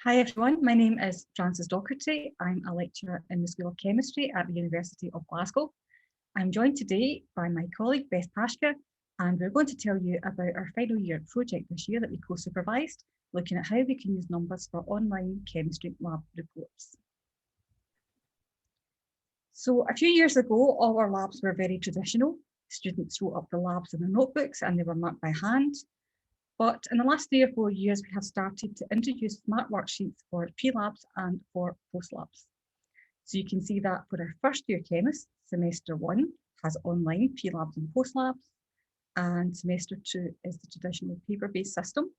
Hi everyone, my name is Frances Docherty. I'm a lecturer in the School of Chemistry at the University of Glasgow. I'm joined today by my colleague Beth Paschke, and we're going to tell you about our final year project this year that we co-supervised, looking at how we can use NUMBAS for online chemistry lab reports. So a few years ago, all our labs were very traditional. Students wrote up the labs in their notebooks and they were marked by hand. But in the last 3 or 4 years, we have started to introduce smart worksheets for pre-labs and for post-labs. So you can see that for our first year chemists, semester 1 has online pre-labs and post-labs, and semester 2 is the traditional paper-based system.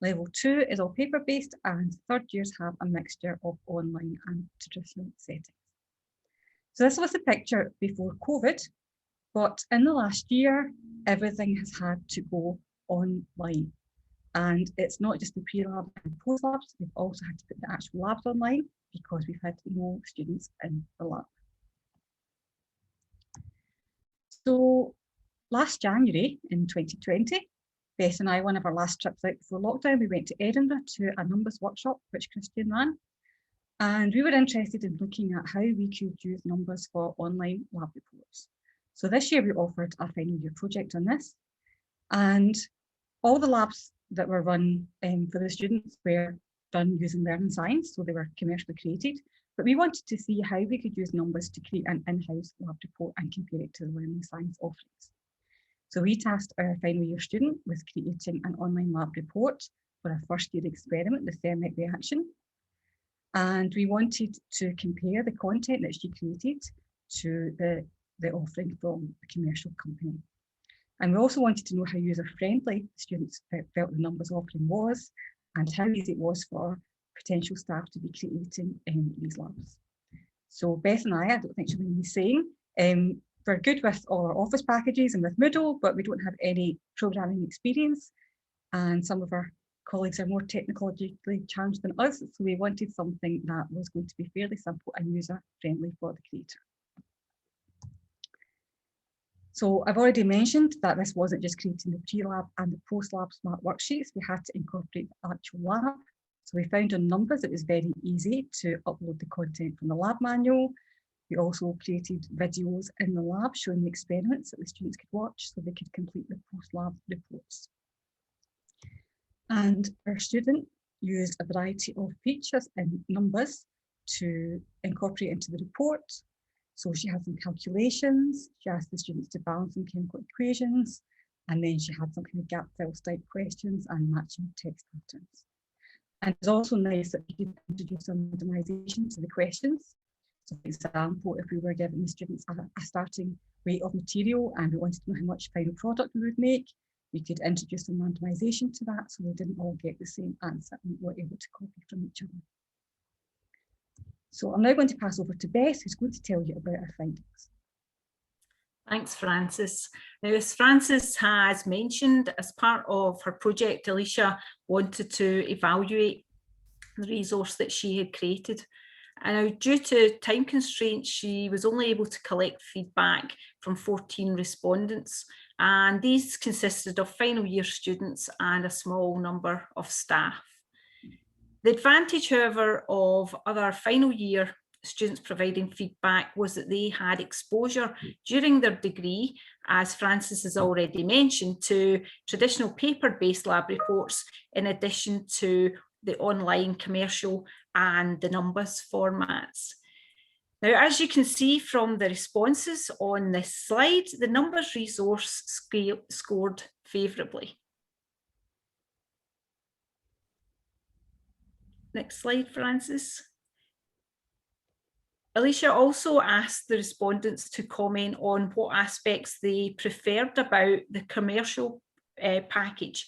Level 2 is all paper-based, and third years have a mixture of online and traditional settings. So this was the picture before COVID, but in the last year, everything has had to go online. And it's not just the pre-lab and post-labs, we've also had to put the actual labs online because we've had no students in the lab. So last January in 2020, Beth and I, one of our last trips out before lockdown, we went to Edinburgh to a NUMBAS workshop, which Christian ran. And we were interested in looking at how we could use NUMBAS for online lab reports. So this year we offered a final year project on this. And all the labs that were run for the students were done using Learning Science, so they were commercially created. But we wanted to see how we could use NUMBAS to create an in-house lab report and compare it to the Learning Science offerings. So we tasked our final year student with creating an online lab report for our first year experiment, the thermic reaction. And we wanted to compare the content that she created to the offering from a commercial company. And we also wanted to know how user-friendly the students felt the NUMBAS offering was and how easy it was for potential staff to be creating these labs. So Beth and I don't think she'll be saying, we're good with all our Office packages and with Moodle, but we don't have any programming experience. And some of our colleagues are more technologically challenged than us. So we wanted something that was going to be fairly simple and user-friendly for the creator. So I've already mentioned that this wasn't just creating the pre-lab and the post-lab smart worksheets, we had to incorporate the actual lab. So we found on NUMBAS it was very easy to upload the content from the lab manual. We also created videos in the lab showing the experiments that the students could watch so they could complete the post-lab reports. And our student used a variety of features in NUMBAS to incorporate into the report. So she had some calculations, she asked the students to balance some chemical equations, and then she had some kind of gap fill type questions and matching text patterns. And it's also nice that we could introduce some randomization to the questions. So for example, if we were giving the students a starting weight of material and we wanted to know how much final product we would make, we could introduce some randomization to that so they didn't all get the same answer and were able to copy from each other. So I'm now going to pass over to Beth, who's going to tell you about our findings. Thanks, Frances. Now, as Frances has mentioned, as part of her project, Alicia wanted to evaluate the resource that she had created. And now, due to time constraints, she was only able to collect feedback from 14 respondents. And these consisted of final year students and a small number of staff. The advantage, however, of other final year students providing feedback was that they had exposure during their degree, as Frances has already mentioned, to traditional paper-based lab reports in addition to the online commercial and the NUMBAS formats. Now, as you can see from the responses on this slide, the NUMBAS resource scored favourably. Next slide, Frances. Alicia also asked the respondents to comment on what aspects they preferred about the commercial package.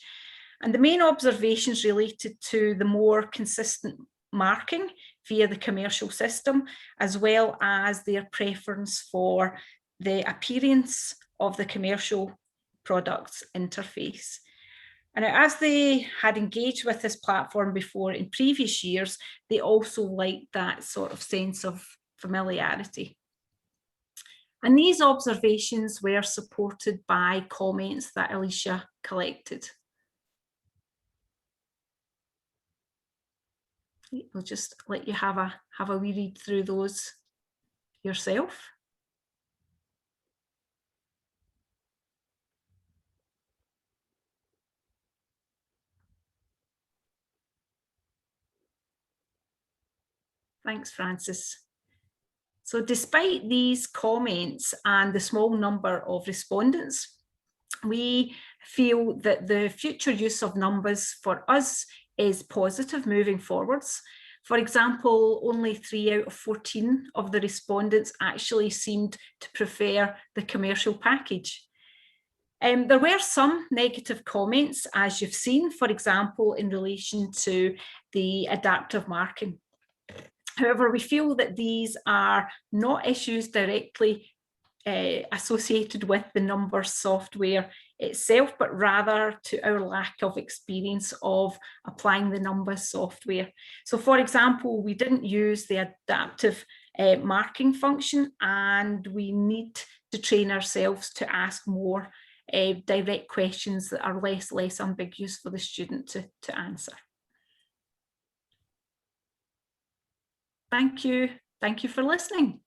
And the main observations related to the more consistent marking via the commercial system, as well as their preference for the appearance of the commercial products interface. And as they had engaged with this platform before in previous years, they also liked that sort of sense of familiarity. And these observations were supported by comments that Alicia collected. I'll just let you have a wee read through those yourself. Thanks, Frances. So despite these comments and the small number of respondents, we feel that the future use of NUMBAS for us is positive moving forwards. For example, only 3 out of 14 of the respondents actually seemed to prefer the commercial package. There were some negative comments, as you've seen, for example, in relation to the adaptive marking. However, we feel that these are not issues directly associated with the NUMBAS software itself, but rather to our lack of experience of applying the NUMBAS software. So, for example, we didn't use the adaptive marking function, and we need to train ourselves to ask more direct questions that are less ambiguous for the student to answer. Thank you. Thank you for listening.